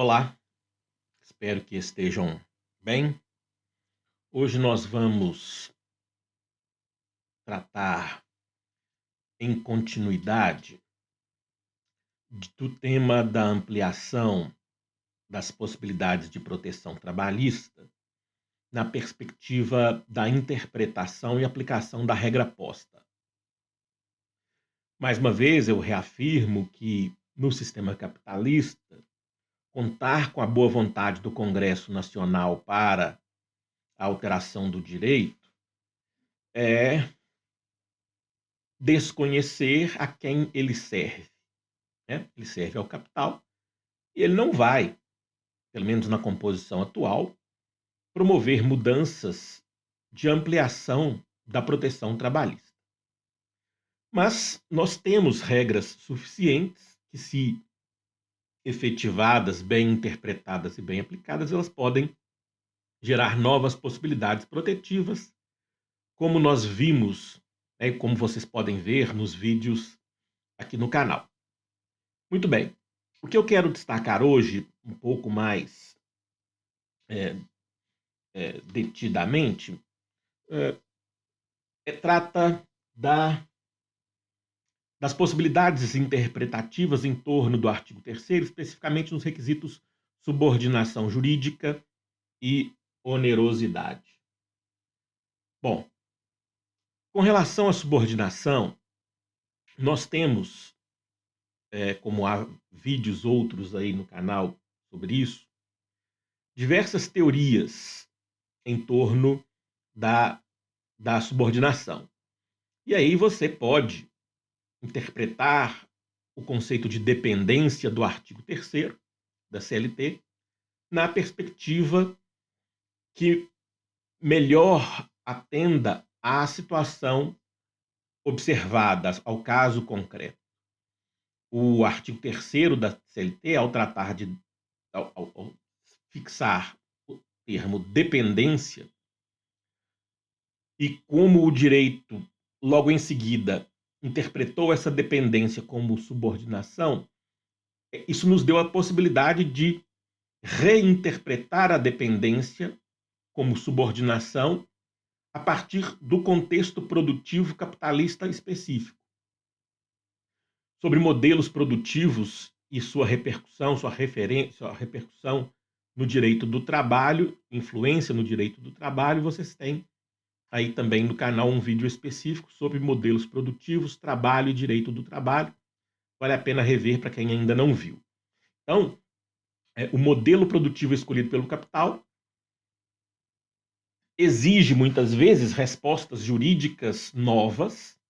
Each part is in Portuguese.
Olá, espero que estejam bem. Hoje nós vamos tratar em continuidade do tema da ampliação das possibilidades de proteção trabalhista na perspectiva da interpretação e aplicação da regra posta. Mais uma vez, eu reafirmo que no sistema capitalista, contar com a boa vontade do Congresso Nacional para a alteração do direito é desconhecer a quem ele serve, né? Ele serve ao capital e ele não vai, pelo menos na composição atual, promover mudanças de ampliação da proteção trabalhista. Mas nós temos regras suficientes que, se efetivadas, bem interpretadas e bem aplicadas, elas podem gerar novas possibilidades protetivas, como nós vimos, né, como vocês podem ver nos vídeos aqui no canal. Muito bem, o que eu quero destacar hoje, um pouco mais detidamente, trata das possibilidades interpretativas em torno do artigo 3º, especificamente nos requisitos subordinação jurídica e onerosidade. Bom, com relação à subordinação, nós temos, como há vídeos outros aí no canal sobre isso, diversas teorias em torno da subordinação. E aí você pode interpretar o conceito de dependência do artigo 3º da CLT na perspectiva que melhor atenda à situação observada, ao caso concreto. O artigo 3º da CLT, ao fixar o termo dependência, e como o direito, logo em seguida, interpretou essa dependência como subordinação, isso nos deu a possibilidade de reinterpretar a dependência como subordinação a partir do contexto produtivo capitalista específico. Sobre modelos produtivos e sua repercussão, sua repercussão no direito do trabalho, influência no direito do trabalho, vocês têm aí também no canal um vídeo específico sobre modelos produtivos, trabalho e direito do trabalho. Vale a pena rever para quem ainda não viu. Então, o modelo produtivo escolhido pelo capital exige muitas vezes respostas jurídicas novas,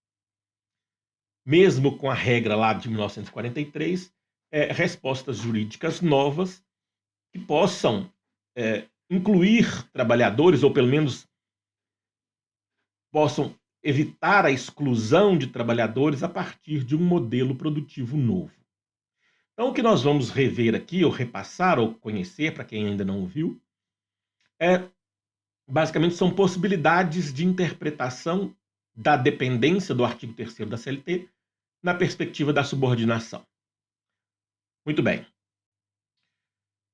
mesmo com a regra lá de 1943, respostas jurídicas novas que possam incluir trabalhadores, ou pelo menos possam evitar a exclusão de trabalhadores a partir de um modelo produtivo novo. Então, o que nós vamos rever aqui, ou repassar, ou conhecer, para quem ainda não viu, basicamente são possibilidades de interpretação da dependência do artigo 3º da CLT na perspectiva da subordinação. Muito bem.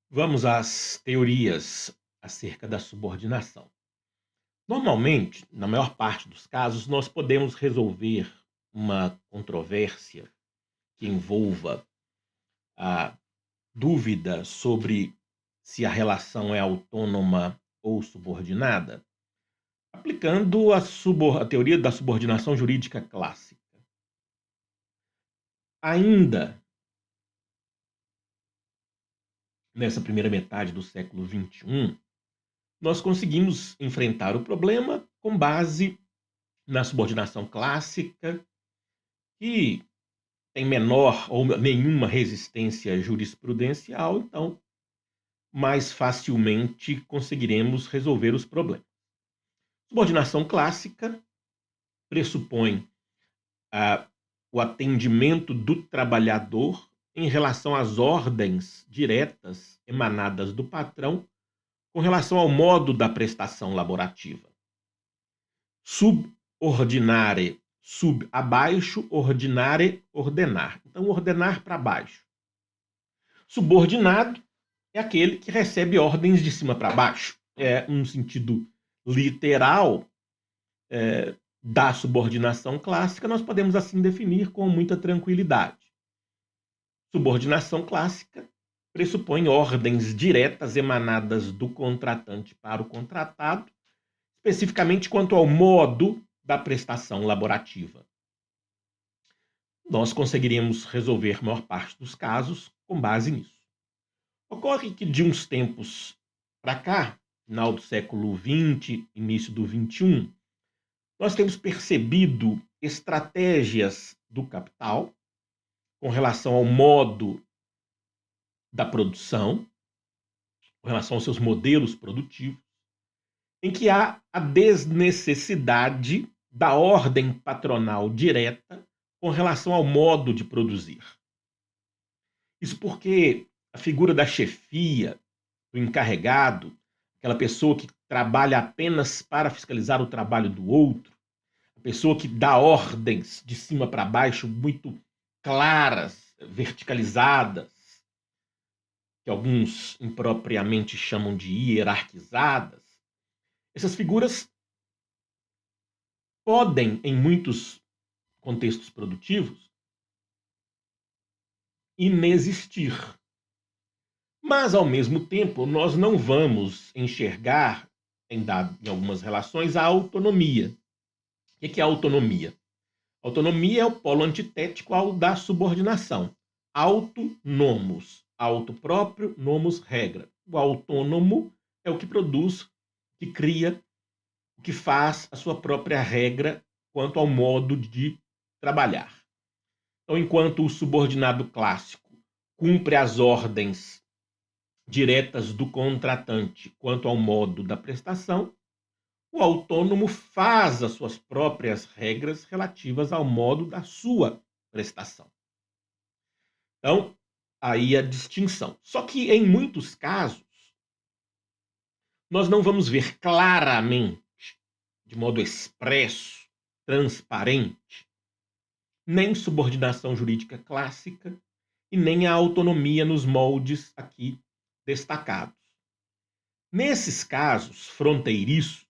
Vamos às teorias acerca da subordinação. Normalmente, na maior parte dos casos, nós podemos resolver uma controvérsia que envolva a dúvida sobre se a relação é autônoma ou subordinada, aplicando a teoria da subordinação jurídica clássica. Ainda nessa primeira metade do século XXI, nós conseguimos enfrentar o problema com base na subordinação clássica, que tem menor ou nenhuma resistência jurisprudencial, então mais facilmente conseguiremos resolver os problemas. Subordinação clássica pressupõe o atendimento do trabalhador em relação às ordens diretas emanadas do patrão com relação ao modo da prestação laborativa. Subordinare, sub, abaixo, ordinare, ordenar. Então, ordenar para baixo. Subordinado é aquele que recebe ordens de cima para baixo. É um sentido literal da subordinação clássica, nós podemos assim definir com muita tranquilidade. Subordinação clássica pressupõe ordens diretas emanadas do contratante para o contratado, especificamente quanto ao modo da prestação laborativa. Nós conseguiríamos resolver a maior parte dos casos com base nisso. Ocorre que de uns tempos para cá, final do século XX, início do XXI, nós temos percebido estratégias do capital com relação ao modo da produção, com relação aos seus modelos produtivos, em que há a desnecessidade da ordem patronal direta com relação ao modo de produzir. Isso porque a figura da chefia, do encarregado, aquela pessoa que trabalha apenas para fiscalizar o trabalho do outro, a pessoa que dá ordens de cima para baixo muito claras, verticalizadas, que alguns impropriamente chamam de hierarquizadas, essas figuras podem, em muitos contextos produtivos, inexistir. Mas, ao mesmo tempo, nós não vamos enxergar, em algumas relações, a autonomia. O que é a autonomia? A autonomia é o polo antitético ao da subordinação. Auto, nomos. Auto próprio, nomos, regra. O autônomo é o que produz, que cria, o que faz a sua própria regra quanto ao modo de trabalhar. Então, enquanto o subordinado clássico cumpre as ordens diretas do contratante quanto ao modo da prestação, o autônomo faz as suas próprias regras relativas ao modo da sua prestação. Então, aí a distinção. Só que, em muitos casos, nós não vamos ver claramente, de modo expresso, transparente, nem subordinação jurídica clássica e nem a autonomia nos moldes aqui destacados. Nesses casos fronteiriços,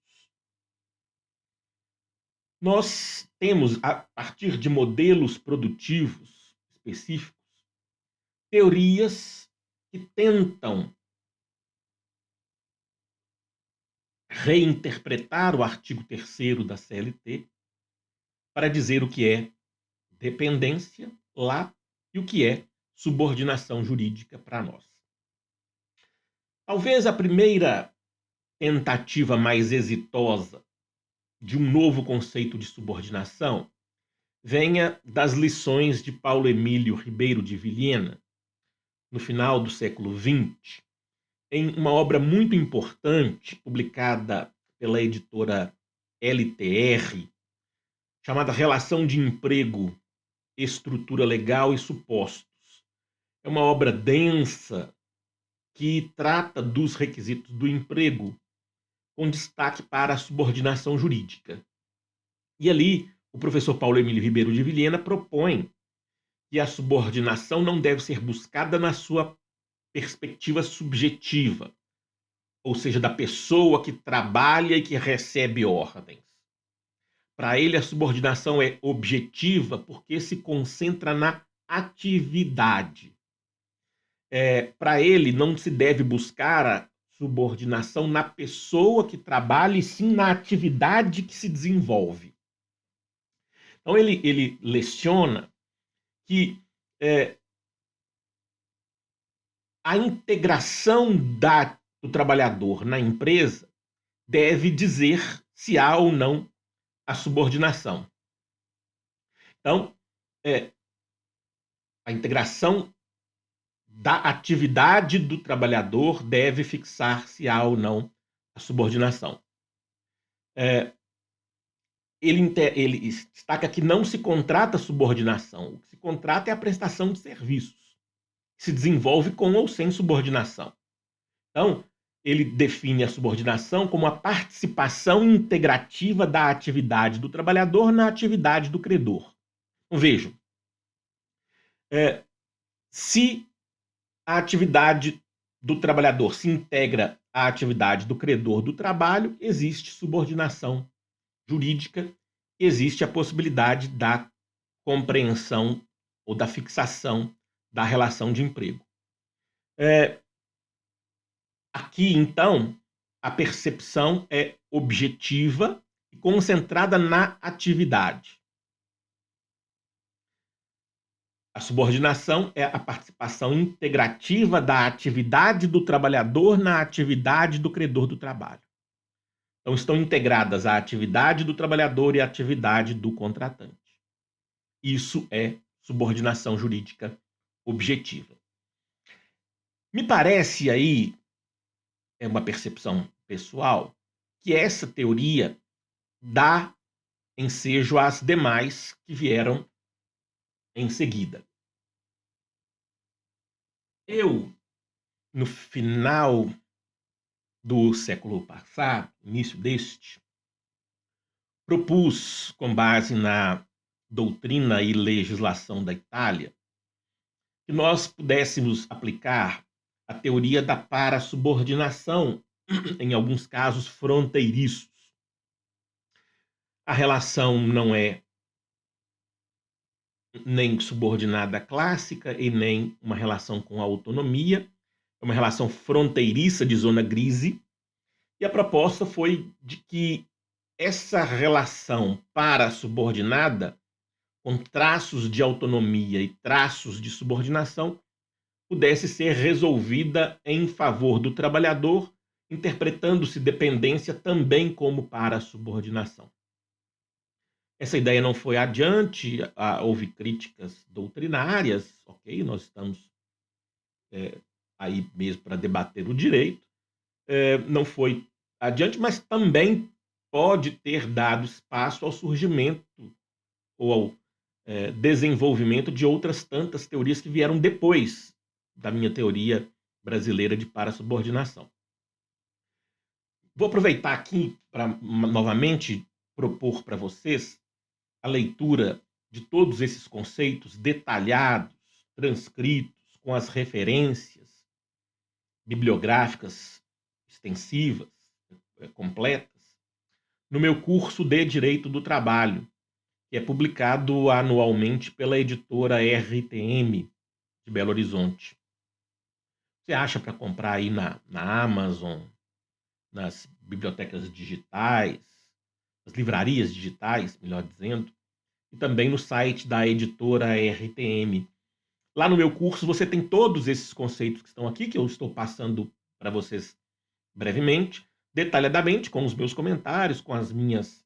nós temos, a partir de modelos produtivos específicos, teorias que tentam reinterpretar o artigo 3º da CLT para dizer o que é dependência lá e o que é subordinação jurídica para nós. Talvez a primeira tentativa mais exitosa de um novo conceito de subordinação venha das lições de Paulo Emílio Ribeiro de Vilhena, no final do século XX, em uma obra muito importante, publicada pela editora LTR, chamada Relação de Emprego, Estrutura Legal e Supostos. É uma obra densa que trata dos requisitos do emprego, com destaque para a subordinação jurídica. E ali, o professor Paulo Emílio Ribeiro de Vilhena propõe que a subordinação não deve ser buscada na sua perspectiva subjetiva, ou seja, da pessoa que trabalha e que recebe ordens. Para ele, a subordinação é objetiva porque se concentra na atividade. Para ele, não se deve buscar a subordinação na pessoa que trabalha, e sim na atividade que se desenvolve. Então, ele leciona que a integração do trabalhador na empresa deve dizer se há ou não a subordinação. Então, a integração da atividade do trabalhador deve fixar se há ou não a subordinação. Ele destaca que não se contrata subordinação. O que se contrata é a prestação de serviços, que se desenvolve com ou sem subordinação. Então, ele define a subordinação como a participação integrativa da atividade do trabalhador na atividade do credor. Então, vejam, se a atividade do trabalhador se integra à atividade do credor do trabalho, existe subordinação jurídica, existe a possibilidade da compreensão ou da fixação da relação de emprego. Aqui, então, a percepção é objetiva e concentrada na atividade. A subordinação é a participação integrativa da atividade do trabalhador na atividade do credor do trabalho. Então, estão integradas a atividade do trabalhador e a atividade do contratante. Isso é subordinação jurídica objetiva. Me parece aí, é uma percepção pessoal, que essa teoria dá ensejo às demais que vieram em seguida. Eu, no final do século passado, início deste, propus, com base na doutrina e legislação da Itália, que nós pudéssemos aplicar a teoria da parasubordinação em alguns casos fronteiriços. A relação não é nem subordinada clássica e nem uma relação com autonomia, é uma relação fronteiriça de zona grise, e a proposta foi de que essa relação parasubordinada, com traços de autonomia e traços de subordinação, pudesse ser resolvida em favor do trabalhador, interpretando-se dependência também como parasubordinação. Essa ideia não foi adiante, houve críticas doutrinárias, ok, nós estamos aí mesmo para debater o direito, não foi adiante, mas também pode ter dado espaço ao surgimento ou ao desenvolvimento de outras tantas teorias que vieram depois da minha teoria brasileira de parasubordinação. Vou aproveitar aqui para novamente propor para vocês a leitura de todos esses conceitos detalhados, transcritos, com as referências bibliográficas extensivas, completas, no meu curso de Direito do Trabalho, que é publicado anualmente pela editora RTM de Belo Horizonte. Você acha para comprar aí na Amazon, nas bibliotecas digitais, nas livrarias digitais, melhor dizendo, e também no site da editora RTM. Lá no meu curso você tem todos esses conceitos que estão aqui, que eu estou passando para vocês brevemente, detalhadamente, com os meus comentários, com as minhas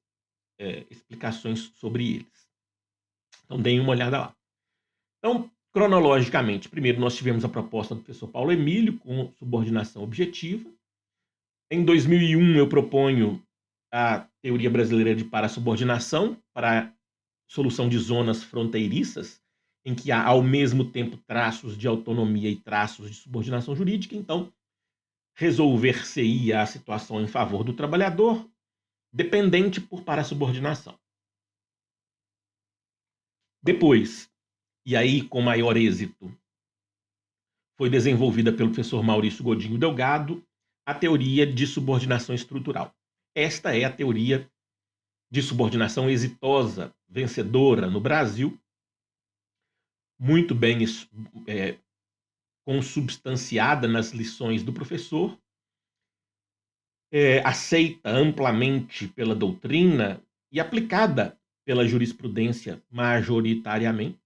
explicações sobre eles. Então, deem uma olhada lá. Então, cronologicamente, primeiro nós tivemos a proposta do professor Paulo Emílio com subordinação objetiva. Em 2001, eu proponho a teoria brasileira de parasubordinação para solução de zonas fronteiriças, em que há, ao mesmo tempo, traços de autonomia e traços de subordinação jurídica. Então, resolver-se-ia a situação em favor do trabalhador, dependente por parasubordinação. Depois, e aí com maior êxito, foi desenvolvida pelo professor Maurício Godinho Delgado a teoria de subordinação estrutural. Esta é a teoria de subordinação exitosa, vencedora no Brasil, muito bem consubstanciada nas lições do professor, aceita amplamente pela doutrina e aplicada pela jurisprudência majoritariamente.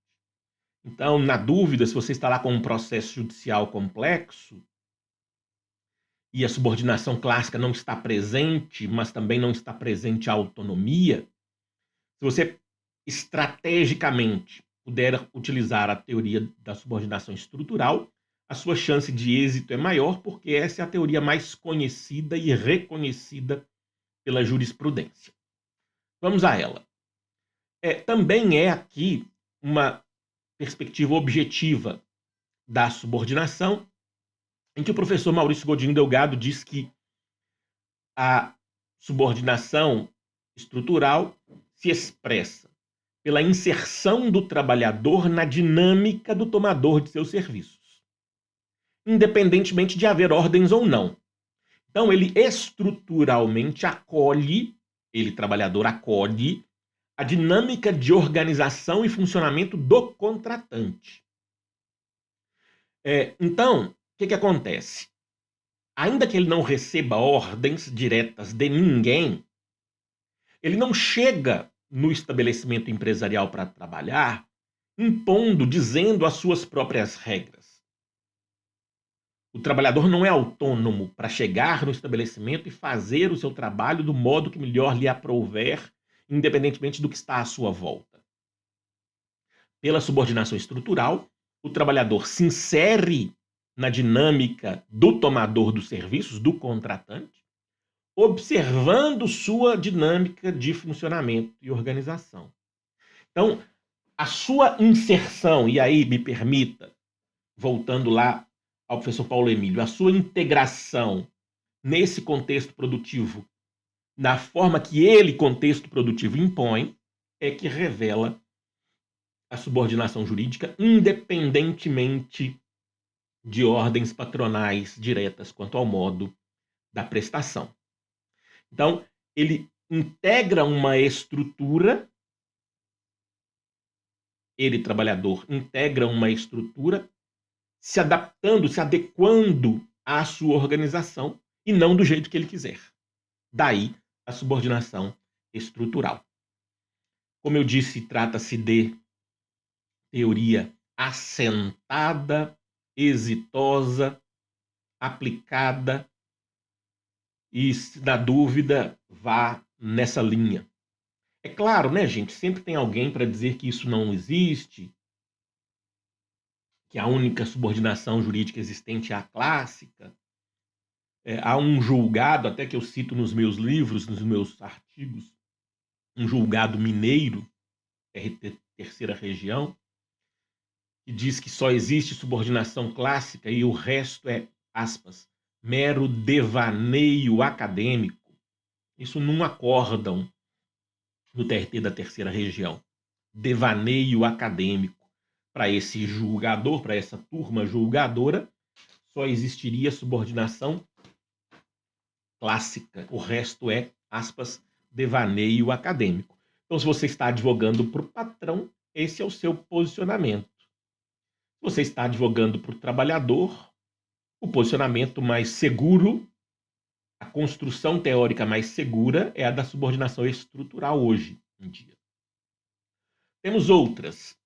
Então, na dúvida, se você está lá com um processo judicial complexo e a subordinação clássica não está presente, mas também não está presente a autonomia, se você estrategicamente puder utilizar a teoria da subordinação estrutural, a sua chance de êxito é maior, porque essa é a teoria mais conhecida e reconhecida pela jurisprudência. Vamos a ela. Também é aqui uma perspectiva objetiva da subordinação, em que o professor Maurício Godinho Delgado diz que a subordinação estrutural se expressa pela inserção do trabalhador na dinâmica do tomador de seus serviços. independentemente de haver ordens ou não. Então, ele estruturalmente acolhe, ele, trabalhador, acolhe a dinâmica de organização e funcionamento do contratante. Então, o que acontece? Ainda que ele não receba ordens diretas de ninguém, ele não chega no estabelecimento empresarial para trabalhar impondo, dizendo as suas próprias regras. O trabalhador não é autônomo para chegar no estabelecimento e fazer o seu trabalho do modo que melhor lhe aprouver, independentemente do que está à sua volta. Pela subordinação estrutural, o trabalhador se insere na dinâmica do tomador dos serviços, do contratante, observando sua dinâmica de funcionamento e organização. Então, a sua inserção, e aí me permita, voltando lá ao professor Paulo Emílio, a sua integração nesse contexto produtivo, na forma que ele, contexto produtivo, impõe, é que revela a subordinação jurídica, independentemente de ordens patronais diretas quanto ao modo da prestação. Então, ele integra uma estrutura, ele, trabalhador, integra uma estrutura, se adaptando, se adequando à sua organização e não do jeito que ele quiser. Daí a subordinação estrutural. Como eu disse, trata-se de teoria assentada, exitosa, aplicada, e, se na dúvida, vá nessa linha. É claro, né, gente? Sempre tem alguém para dizer que isso não existe, que a única subordinação jurídica existente é a clássica. Há um julgado, até que eu cito nos meus livros, nos meus artigos, um julgado mineiro, RT Terceira Região, que diz que só existe subordinação clássica e o resto é, aspas, mero devaneio acadêmico. Isso num acórdão do TRT da Terceira Região. Devaneio acadêmico. Para esse julgador, para essa turma julgadora, só existiria subordinação clássica. O resto é, aspas, devaneio acadêmico. Então, se você está advogando para o patrão, esse é o seu posicionamento. Se você está advogando para o trabalhador, o posicionamento mais seguro, a construção teórica mais segura é a da subordinação estrutural hoje em dia. Temos outras.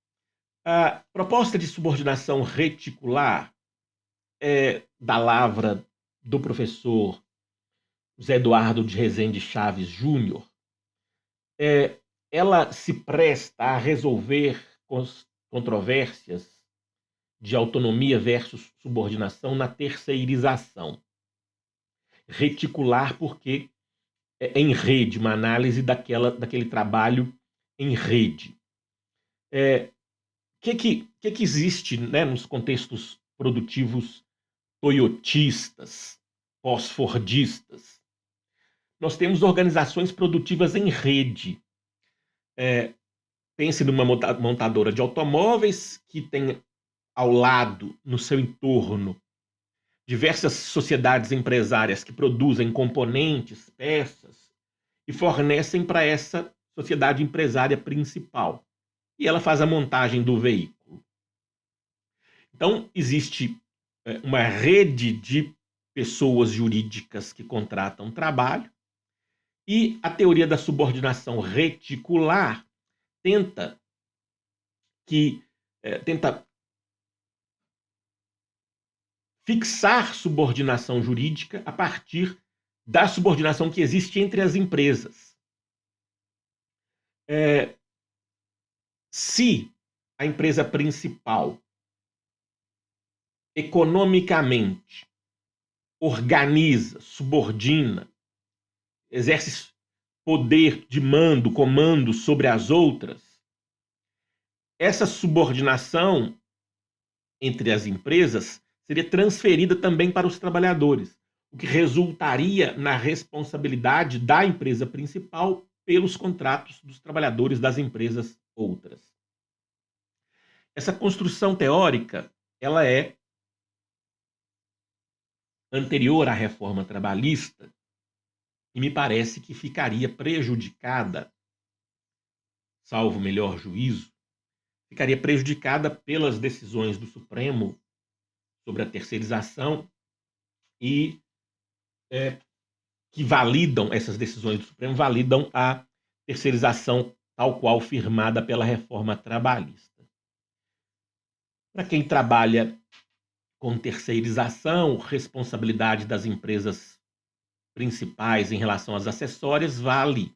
A proposta de subordinação reticular da lavra do professor José Eduardo de Rezende Chaves Júnior. Ela se presta a resolver controvérsias de autonomia versus subordinação na terceirização. Reticular porque é em rede, uma análise daquele trabalho em rede. Que existe, né, nos contextos produtivos toyotistas, pós-fordistas? Nós temos organizações produtivas em rede. Pense numa montadora de automóveis que tem ao lado, no seu entorno, diversas sociedades empresárias que produzem componentes, peças, e fornecem para essa sociedade empresária principal. E ela faz a montagem do veículo. Então, existe uma rede de pessoas jurídicas que contratam trabalho, e a teoria da subordinação reticular tenta fixar subordinação jurídica a partir da subordinação que existe entre as empresas. Se a empresa principal economicamente organiza, subordina, exerce poder de mando, comando sobre as outras, essa subordinação entre as empresas seria transferida também para os trabalhadores, o que resultaria na responsabilidade da empresa principal pelos contratos dos trabalhadores das empresas outras. Essa construção teórica, ela é anterior à reforma trabalhista, e me parece que ficaria prejudicada, salvo melhor juízo, ficaria prejudicada pelas decisões do Supremo sobre a terceirização e que validam, essas decisões do Supremo validam a terceirização tal qual firmada pela reforma trabalhista. Para quem trabalha com terceirização, responsabilidade das empresas principais em relação às acessórias, vale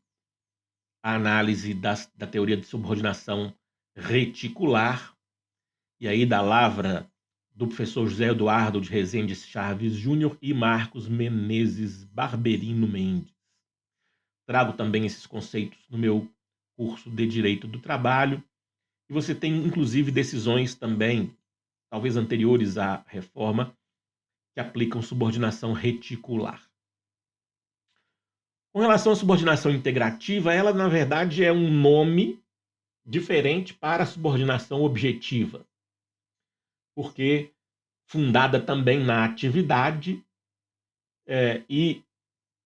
a análise da teoria de subordinação reticular, e aí da lavra do professor José Eduardo de Rezende Chaves Júnior e Marcos Menezes Barberino Mendes. Trago também esses conceitos no meu curso de Direito do Trabalho, e você tem, inclusive, decisões também, talvez anteriores à reforma, que aplicam subordinação reticular. Com relação à subordinação integrativa, ela, na verdade, é um nome diferente para a subordinação objetiva, porque fundada também na atividade e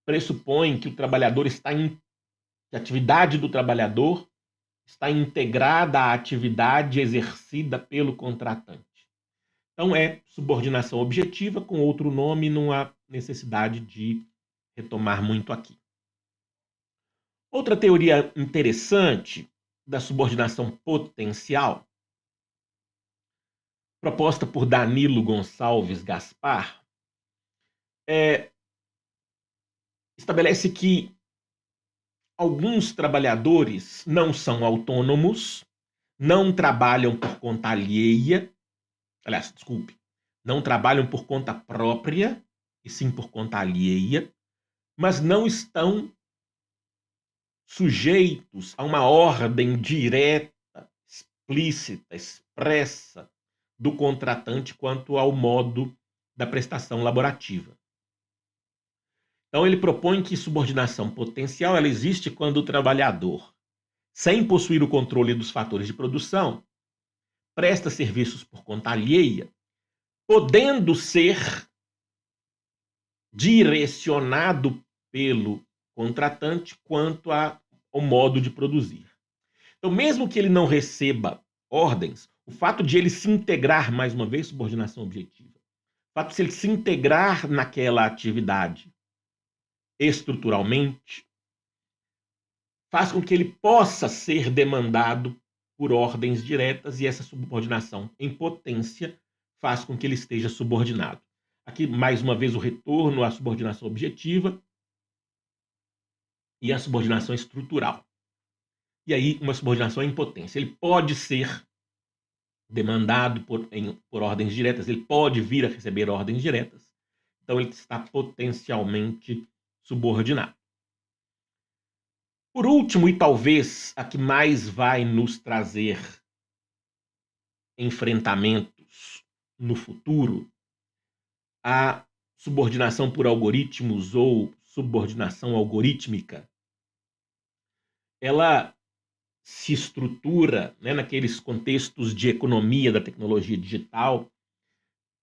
pressupõe que o trabalhador que a atividade do trabalhador está integrada à atividade exercida pelo contratante. Então, é subordinação objetiva, com outro nome, não há necessidade de retomar muito aqui. Outra teoria interessante da subordinação potencial, proposta por Danilo Gonçalves Gaspar, estabelece que alguns trabalhadores não são autônomos, não trabalham por conta alheia, não trabalham por conta própria, e sim por conta alheia, mas não estão sujeitos a uma ordem direta, explícita, expressa do contratante quanto ao modo da prestação laborativa. Então, ele propõe que subordinação potencial ela existe quando o trabalhador, sem possuir o controle dos fatores de produção, presta serviços por conta alheia, podendo ser direcionado pelo contratante quanto ao modo de produzir. Então, mesmo que ele não receba ordens, o fato de ele se integrar, mais uma vez, subordinação objetiva, o fato de ele se integrar naquela atividade estruturalmente, faz com que ele possa ser demandado por ordens diretas, e essa subordinação em potência faz com que ele esteja subordinado. Aqui, mais uma vez, o retorno à subordinação objetiva e à subordinação estrutural. E aí, uma subordinação em potência. Ele pode ser demandado por ordens diretas, ele pode vir a receber ordens diretas, então ele está potencialmente subordinado. Por último, e talvez a que mais vai nos trazer enfrentamentos no futuro, a subordinação por algoritmos ou subordinação algorítmica. Ela se estrutura, naqueles contextos de economia da tecnologia digital,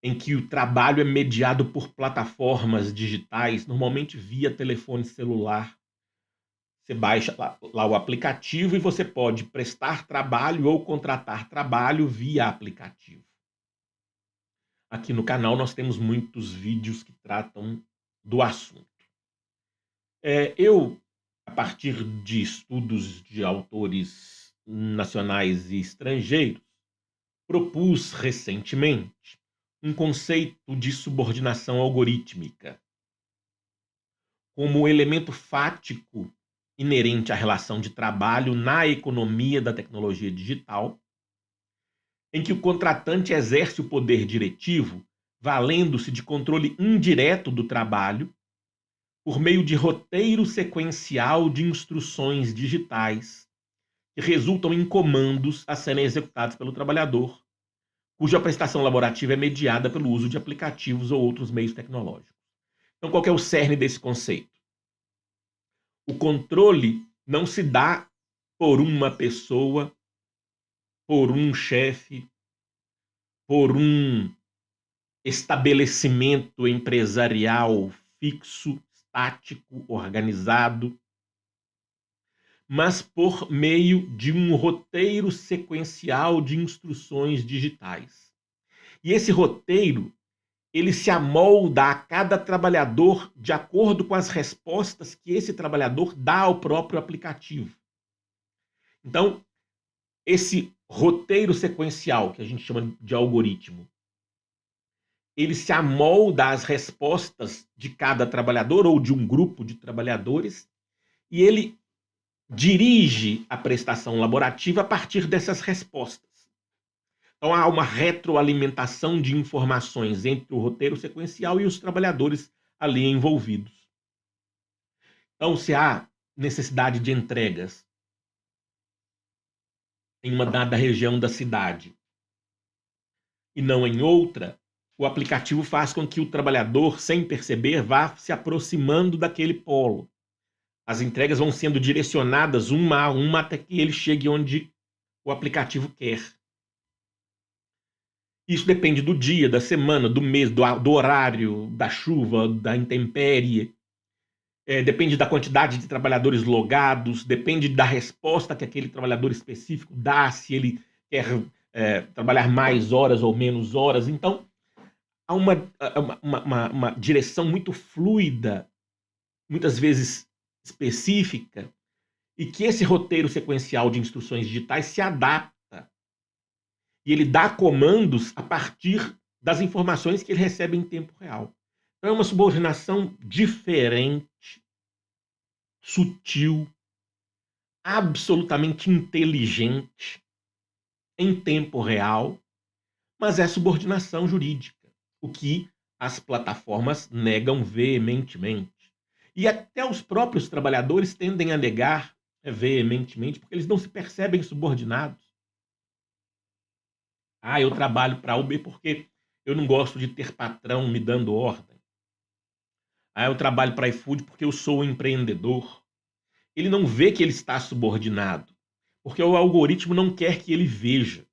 em que o trabalho é mediado por plataformas digitais, normalmente via telefone celular. Você baixa lá o aplicativo e você pode prestar trabalho ou contratar trabalho via aplicativo. Aqui no canal nós temos muitos vídeos que tratam do assunto. Eu, a partir de estudos de autores nacionais e estrangeiros, propus recentemente um conceito de subordinação algorítmica como elemento fático inerente à relação de trabalho na economia da tecnologia digital, em que o contratante exerce o poder diretivo valendo-se de controle indireto do trabalho por meio de roteiro sequencial de instruções digitais que resultam em comandos a serem executados pelo trabalhador, cuja prestação laborativa é mediada pelo uso de aplicativos ou outros meios tecnológicos. Então, qual que é o cerne desse conceito? O controle não se dá por uma pessoa, por um chefe, por um estabelecimento empresarial fixo, estático, organizado, mas por meio de um roteiro sequencial de instruções digitais. E esse roteiro, ele se amolda a cada trabalhador de acordo com as respostas que esse trabalhador dá ao próprio aplicativo. Então, esse roteiro sequencial, que a gente chama de algoritmo, ele se amolda às respostas de cada trabalhador ou de um grupo de trabalhadores e ele dirige a prestação laborativa a partir dessas respostas. Então, há uma retroalimentação de informações entre o roteiro sequencial e os trabalhadores ali envolvidos. Então, se há necessidade de entregas em uma dada região da cidade e não em outra, o aplicativo faz com que o trabalhador, sem perceber, vá se aproximando daquele polo. As entregas vão sendo direcionadas uma a uma até que ele chegue onde o aplicativo quer. Isso depende do dia, da semana, do mês, do horário, da chuva, da intempérie. Depende da quantidade de trabalhadores logados, depende da resposta que aquele trabalhador específico dá, se ele quer trabalhar mais horas ou menos horas. Então, há uma direção muito fluida, muitas vezes específica, e que esse roteiro sequencial de instruções digitais se adapta. E ele dá comandos a partir das informações que ele recebe em tempo real. Então é uma subordinação diferente, sutil, absolutamente inteligente, em tempo real, mas é subordinação jurídica, o que as plataformas negam veementemente. E até os próprios trabalhadores tendem a negar veementemente, porque eles não se percebem subordinados. Eu trabalho para a Uber porque eu não gosto de ter patrão me dando ordem. Eu trabalho para a iFood porque eu sou um empreendedor. Ele não vê que ele está subordinado, porque o algoritmo não quer que ele veja.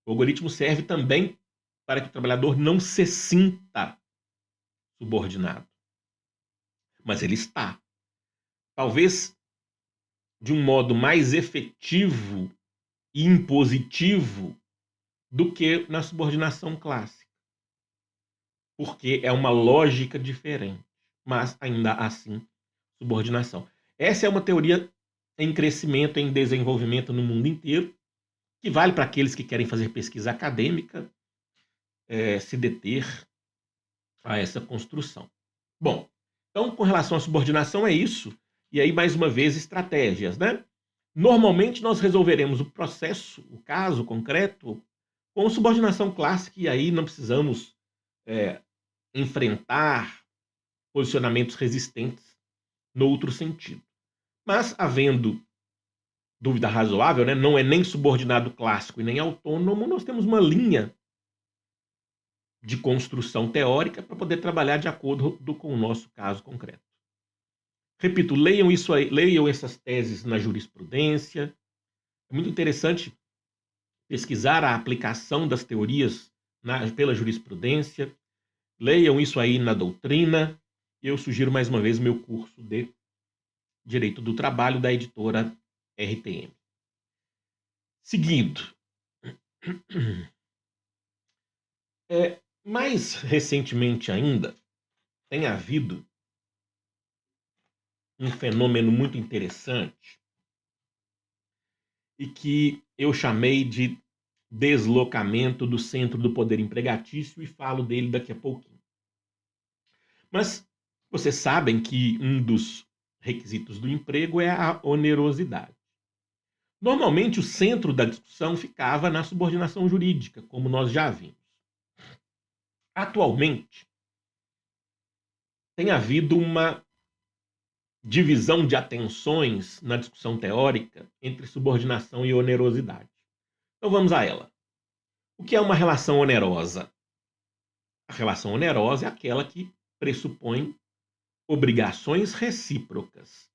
O algoritmo serve também para que o trabalhador não se sinta subordinado. Mas ele está. Talvez de um modo mais efetivo e impositivo do que na subordinação clássica. Porque é uma lógica diferente, mas ainda assim subordinação. Essa é uma teoria em crescimento, em desenvolvimento no mundo inteiro, que vale para aqueles que querem fazer pesquisa acadêmica, se deter a essa construção. Bom, então com relação à subordinação é isso. E aí, mais uma vez, estratégias, né? Normalmente nós resolveremos o processo, o caso concreto, com subordinação clássica, e aí não precisamos enfrentar posicionamentos resistentes no outro sentido. Mas, havendo dúvida razoável, né, não é nem subordinado clássico e nem autônomo, nós temos uma linha de construção teórica para poder trabalhar de acordo com o nosso caso concreto. Repito, leiam isso aí, leiam essas teses na jurisprudência. É muito interessante pesquisar a aplicação das teorias pela jurisprudência. Leiam isso aí na doutrina. Eu sugiro mais uma vez o meu curso de Direito do Trabalho da editora RTM. Seguindo. Mais recentemente ainda, tem havido um fenômeno muito interessante e que eu chamei de deslocamento do centro do poder empregatício e falo dele daqui a pouquinho. Mas vocês sabem que um dos requisitos do emprego é a onerosidade. Normalmente o centro da discussão ficava na subordinação jurídica, como nós já vimos. Atualmente, tem havido uma divisão de atenções na discussão teórica entre subordinação e onerosidade. Então vamos a ela. O que é uma relação onerosa? A relação onerosa é aquela que pressupõe obrigações recíprocas.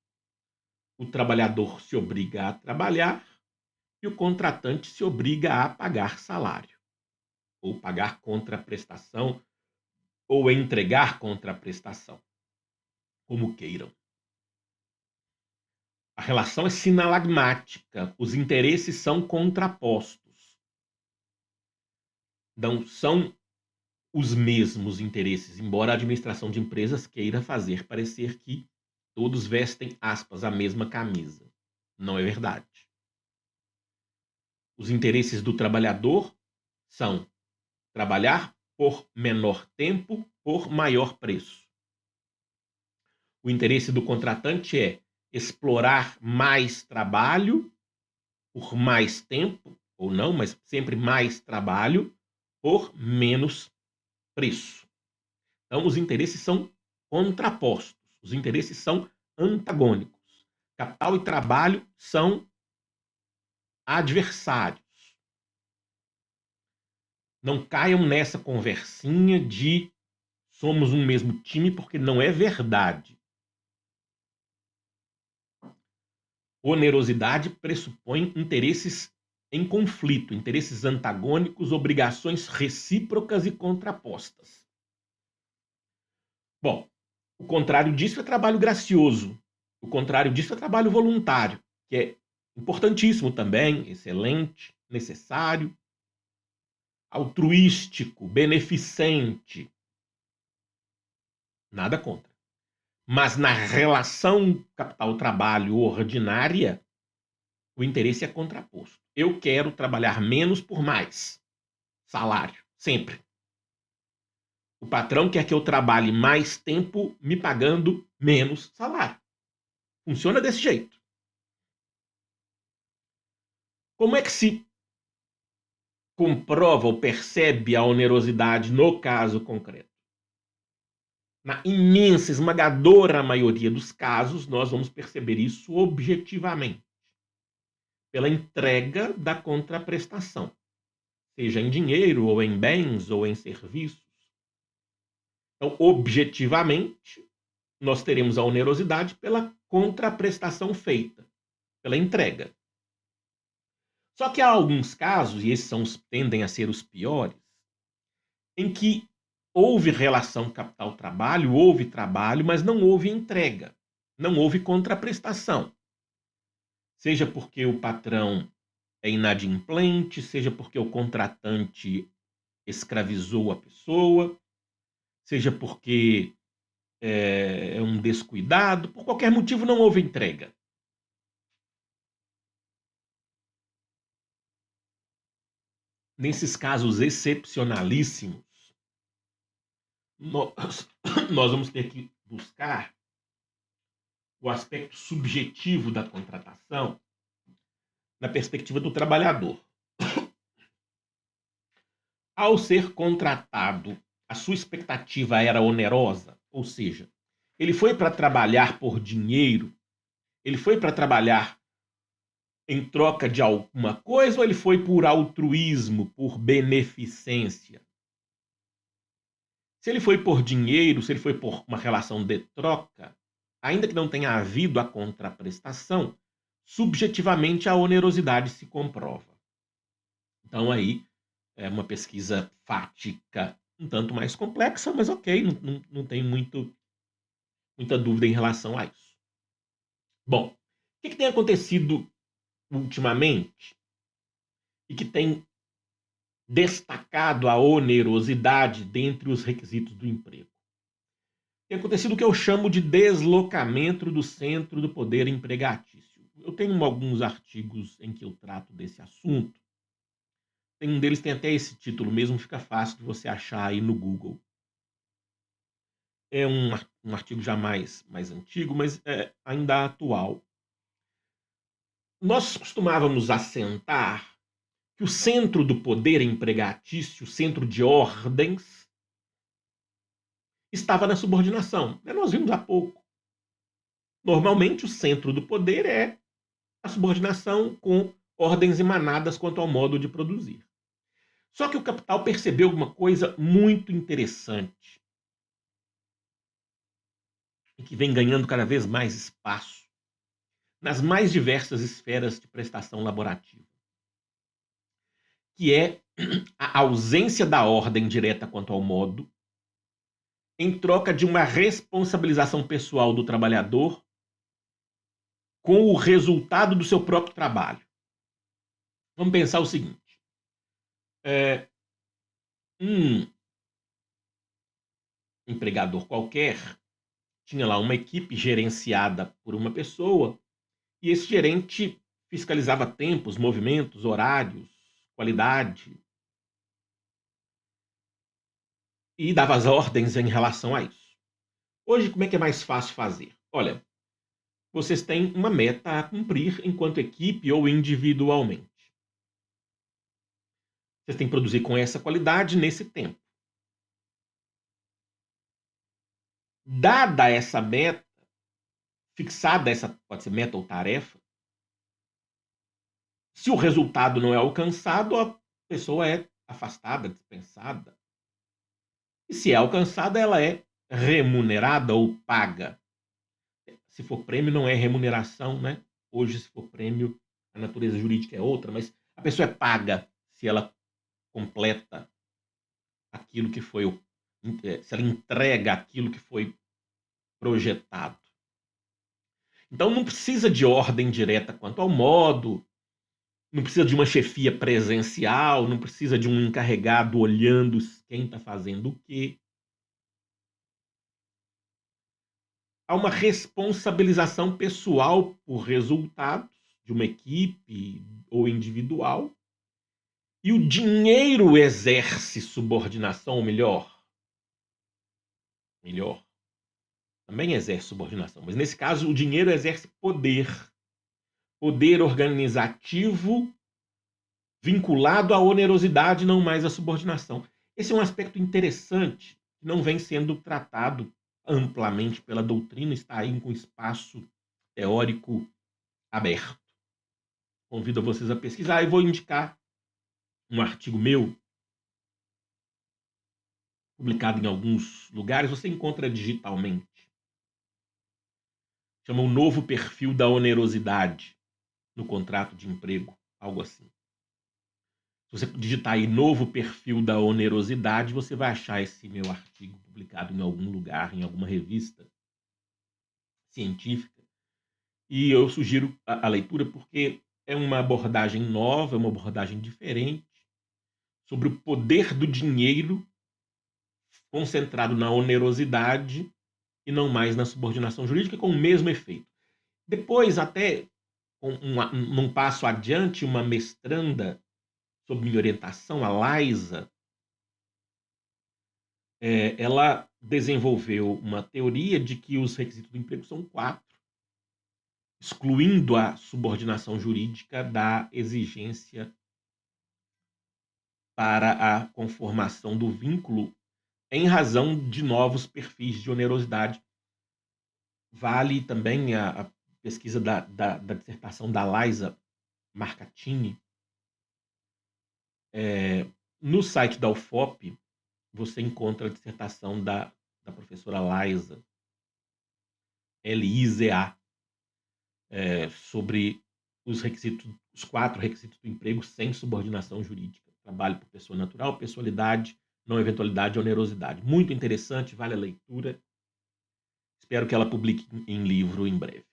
O trabalhador se obriga a trabalhar e o contratante se obriga a pagar salário. ou pagar contraprestação, ou entregar contraprestação, como queiram. A relação é sinalagmática, os interesses são contrapostos. Não são os mesmos interesses, embora a administração de empresas queira fazer parecer que todos vestem, aspas, a mesma camisa. Não é verdade. Os interesses do trabalhador são trabalhar por menor tempo, por maior preço. O interesse do contratante é explorar mais trabalho por mais tempo, ou não, mas sempre mais trabalho por menos preço. Então, os interesses são contrapostos, os interesses são antagônicos. Capital e trabalho são adversários. Não caiam nessa conversinha de somos um mesmo time, porque não é verdade. Onerosidade pressupõe interesses em conflito, interesses antagônicos, obrigações recíprocas e contrapostas. Bom, o contrário disso é trabalho gracioso. O contrário disso é trabalho voluntário, que é importantíssimo também, excelente, necessário, altruístico, beneficente. Nada contra. Mas na relação capital-trabalho ordinária, o interesse é contraposto. Eu quero trabalhar menos por mais salário, sempre. O patrão quer que eu trabalhe mais tempo me pagando menos salário. Funciona desse jeito. Como é que se comprova ou percebe a onerosidade no caso concreto? Na imensa, esmagadora maioria dos casos, nós vamos perceber isso objetivamente, pela entrega da contraprestação, seja em dinheiro, ou em bens, ou em serviços. Então, objetivamente, nós teremos a onerosidade pela contraprestação feita, pela entrega. Só que há alguns casos, e esses tendem a ser os piores, em que houve relação capital-trabalho, houve trabalho, mas não houve entrega, não houve contraprestação. Seja porque o patrão é inadimplente, seja porque o contratante escravizou a pessoa, seja porque é um descuidado, por qualquer motivo não houve entrega. Nesses casos excepcionalíssimos, nós vamos ter que buscar o aspecto subjetivo da contratação na perspectiva do trabalhador. Ao ser contratado, a sua expectativa era onerosa, ou seja, ele foi para trabalhar por dinheiro, ele foi para trabalhar em troca de alguma coisa, ou ele foi por altruísmo, por beneficência? Se ele foi por dinheiro, se ele foi por uma relação de troca, ainda que não tenha havido a contraprestação, subjetivamente a onerosidade se comprova. Então aí é uma pesquisa fática um tanto mais complexa, mas ok, não tem muita dúvida em relação a isso. Bom, o que tem acontecido ultimamente e que tem destacado a onerosidade dentre os requisitos do emprego? Tem acontecido o que eu chamo de deslocamento do centro do poder empregatício. Eu tenho alguns artigos em que eu trato desse assunto. Um deles tem até esse título mesmo, fica fácil de você achar aí no Google. É um artigo já mais antigo, mas ainda atual. Nós costumávamos assentar que o centro do poder empregatício, o centro de ordens, estava na subordinação. Nós vimos há pouco. Normalmente, o centro do poder é a subordinação com ordens emanadas quanto ao modo de produzir. Só que o capital percebeu alguma coisa muito interessante e que vem ganhando cada vez mais espaço nas mais diversas esferas de prestação laborativa, que é a ausência da ordem direta quanto ao modo, em troca de uma responsabilização pessoal do trabalhador com o resultado do seu próprio trabalho. Vamos pensar o seguinte: um empregador qualquer tinha lá uma equipe gerenciada por uma pessoa, e esse gerente fiscalizava tempos, movimentos, horários, qualidade, e dava as ordens em relação a isso. Hoje, como é que é mais fácil fazer? Olha, vocês têm uma meta a cumprir enquanto equipe ou individualmente. Vocês têm que produzir com essa qualidade nesse tempo. Dada essa meta, fixada essa, pode ser meta ou tarefa, se o resultado não é alcançado, a pessoa é afastada, dispensada. E se é alcançada, ela é remunerada ou paga. Se for prêmio, não é remuneração, né? Hoje, se for prêmio, a natureza jurídica é outra, mas a pessoa é paga se ela completa aquilo que foi, se ela entrega aquilo que foi projetado. Então não precisa de ordem direta quanto ao modo, não precisa de uma chefia presencial, não precisa de um encarregado olhando quem está fazendo o quê. Há uma responsabilização pessoal por resultados de uma equipe ou individual, e o dinheiro exerce subordinação, ou melhor, também exerce subordinação, mas nesse caso o dinheiro exerce poder organizativo vinculado à onerosidade, não mais à subordinação. Esse é um aspecto interessante que não vem sendo tratado amplamente pela doutrina, está aí com espaço teórico aberto. Convido vocês a pesquisar e vou indicar um artigo meu, publicado em alguns lugares, você encontra digitalmente. Chama O Novo Perfil da Onerosidade no Contrato de Emprego, algo assim. Se você digitar aí Novo Perfil da Onerosidade, você vai achar esse meu artigo publicado em algum lugar, em alguma revista científica. E eu sugiro a leitura porque é uma abordagem nova, é uma abordagem diferente sobre o poder do dinheiro concentrado na onerosidade e não mais na subordinação jurídica, com o mesmo efeito. Depois, até num passo adiante, uma mestranda sob minha orientação, a Liza, ela desenvolveu uma teoria de que os requisitos do emprego são 4, excluindo a subordinação jurídica da exigência para a conformação do vínculo em razão de novos perfis de onerosidade. Vale também a pesquisa da dissertação da Liza Marcatini. No site da UFOP, você encontra a dissertação da professora Liza, Liza, sobre os 4 requisitos do emprego sem subordinação jurídica. Trabalho por pessoa natural, pessoalidade, não eventualidade e onerosidade. Muito interessante, vale a leitura. Espero que ela publique em livro em breve.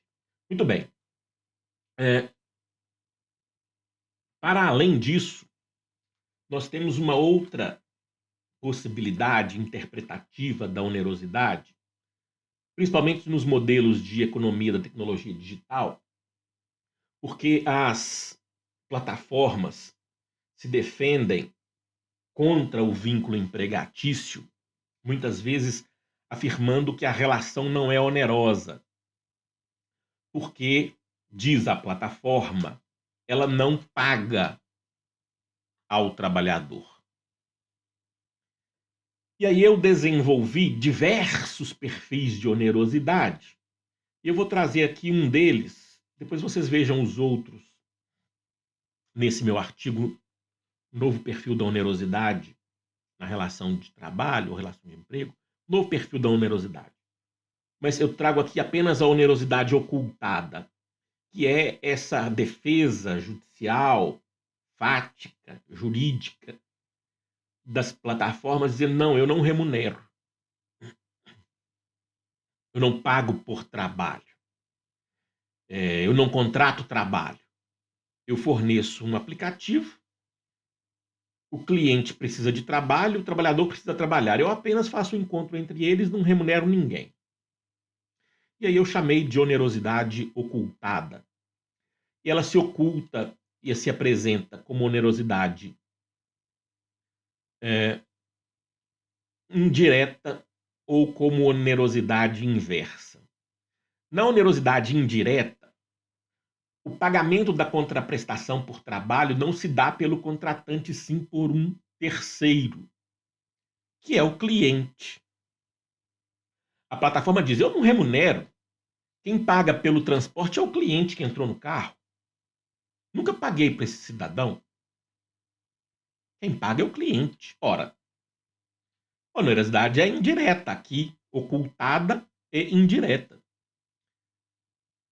Muito bem. Para além disso, nós temos uma outra possibilidade interpretativa da onerosidade, principalmente nos modelos de economia da tecnologia digital, porque as plataformas se defendem contra o vínculo empregatício, muitas vezes afirmando que a relação não é onerosa, porque, diz a plataforma, ela não paga ao trabalhador. E aí eu desenvolvi diversos perfis de onerosidade. E eu vou trazer aqui um deles, depois vocês vejam os outros nesse meu artigo, Novo Perfil da Onerosidade na relação de trabalho ou relação de emprego, Novo Perfil da Onerosidade. Mas eu trago aqui apenas a onerosidade ocultada, que é essa defesa judicial, fática, jurídica, das plataformas dizendo, não, eu não remunero. Eu não pago por trabalho. Eu não contrato trabalho. Eu forneço um aplicativo, o cliente precisa de trabalho, o trabalhador precisa trabalhar. Eu apenas faço um encontro entre eles, não remunero ninguém. E aí eu chamei de onerosidade ocultada. E ela se oculta e se apresenta como onerosidade indireta ou como onerosidade inversa. Na onerosidade indireta, o pagamento da contraprestação por trabalho não se dá pelo contratante, sim por um terceiro, que é o cliente. A plataforma diz, eu não remunero. Quem paga pelo transporte é o cliente que entrou no carro. Nunca paguei para esse cidadão. Quem paga é o cliente. Ora, a onerosidade é indireta aqui, ocultada e indireta.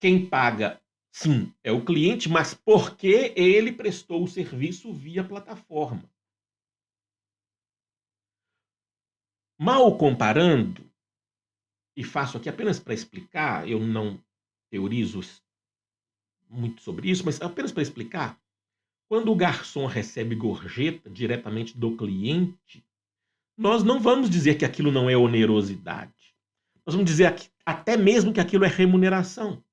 Quem paga, sim, é o cliente, mas porque ele prestou o serviço via plataforma. Mal comparando, e faço aqui apenas para explicar, eu não teorizo muito sobre isso, mas apenas para explicar, quando o garçom recebe gorjeta diretamente do cliente, nós não vamos dizer que aquilo não é onerosidade. Nós vamos dizer até mesmo que aquilo é remuneração.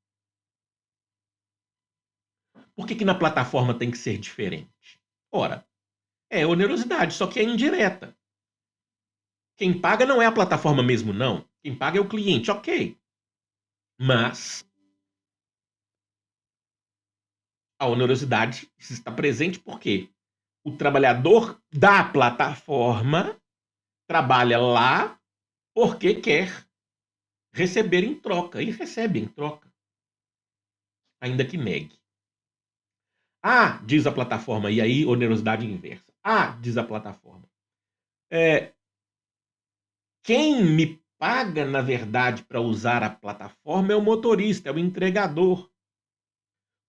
Por que na plataforma tem que ser diferente? Ora, é onerosidade, só que é indireta. Quem paga não é a plataforma mesmo, não. Quem paga é o cliente, ok. Mas a onerosidade está presente porque o trabalhador da plataforma trabalha lá porque quer receber em troca. E recebe em troca, ainda que negue. Ah, diz a plataforma, e aí onerosidade inversa. Ah, diz a plataforma. Quem me paga, na verdade, para usar a plataforma é o motorista, é o entregador.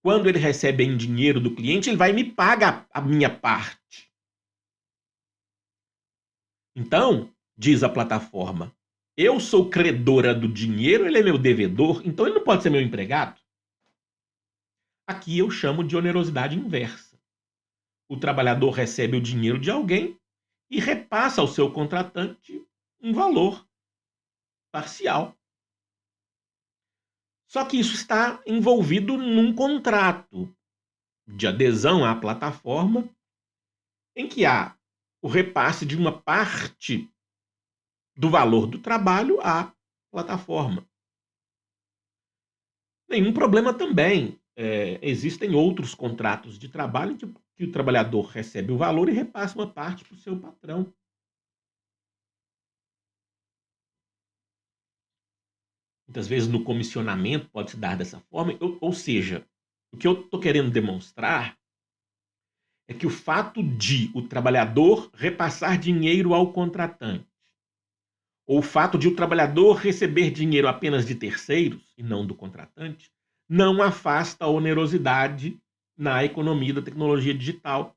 Quando ele recebe em dinheiro do cliente, ele vai e me paga a minha parte. Então, diz a plataforma, eu sou credora do dinheiro, ele é meu devedor, então ele não pode ser meu empregado. Aqui eu chamo de onerosidade inversa. O trabalhador recebe o dinheiro de alguém e repassa ao seu contratante um valor parcial. Só que isso está envolvido num contrato de adesão à plataforma em que há o repasse de uma parte do valor do trabalho à plataforma. Nenhum problema também. Existem outros contratos de trabalho que o trabalhador recebe o valor e repassa uma parte para o seu patrão. Muitas vezes no comissionamento pode se dar dessa forma, ou seja, o que eu estou querendo demonstrar é que o fato de o trabalhador repassar dinheiro ao contratante, ou o fato de o trabalhador receber dinheiro apenas de terceiros e não do contratante, não afasta a onerosidade na economia da tecnologia digital,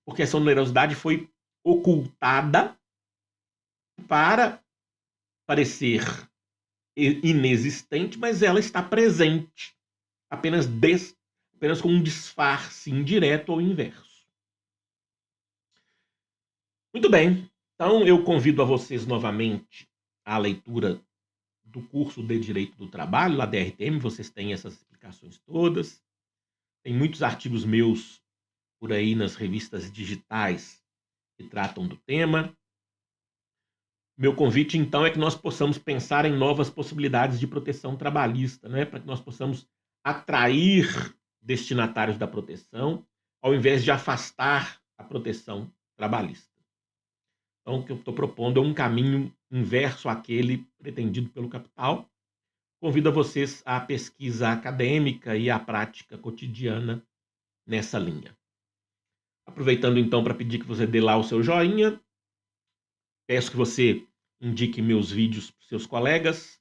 porque essa onerosidade foi ocultada para parecer inexistente, mas ela está presente, apenas com um disfarce indireto ou inverso. Muito bem, então eu convido a vocês novamente à leitura do curso de Direito do Trabalho, lá da RTM, vocês têm essas explicações todas. Tem muitos artigos meus por aí nas revistas digitais que tratam do tema. Meu convite, então, é que nós possamos pensar em novas possibilidades de proteção trabalhista, né? Para que nós possamos atrair destinatários da proteção, ao invés de afastar a proteção trabalhista. Então, o que eu estou propondo é um caminho inverso àquele pretendido pelo capital. Convido a vocês à pesquisa acadêmica e à prática cotidiana nessa linha. Aproveitando, então, para pedir que você dê lá o seu joinha, peço que você indique meus vídeos para os seus colegas.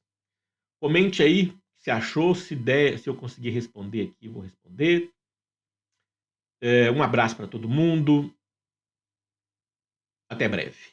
Comente aí se achou, se eu conseguir responder aqui, eu vou responder. Um abraço para todo mundo. Até breve.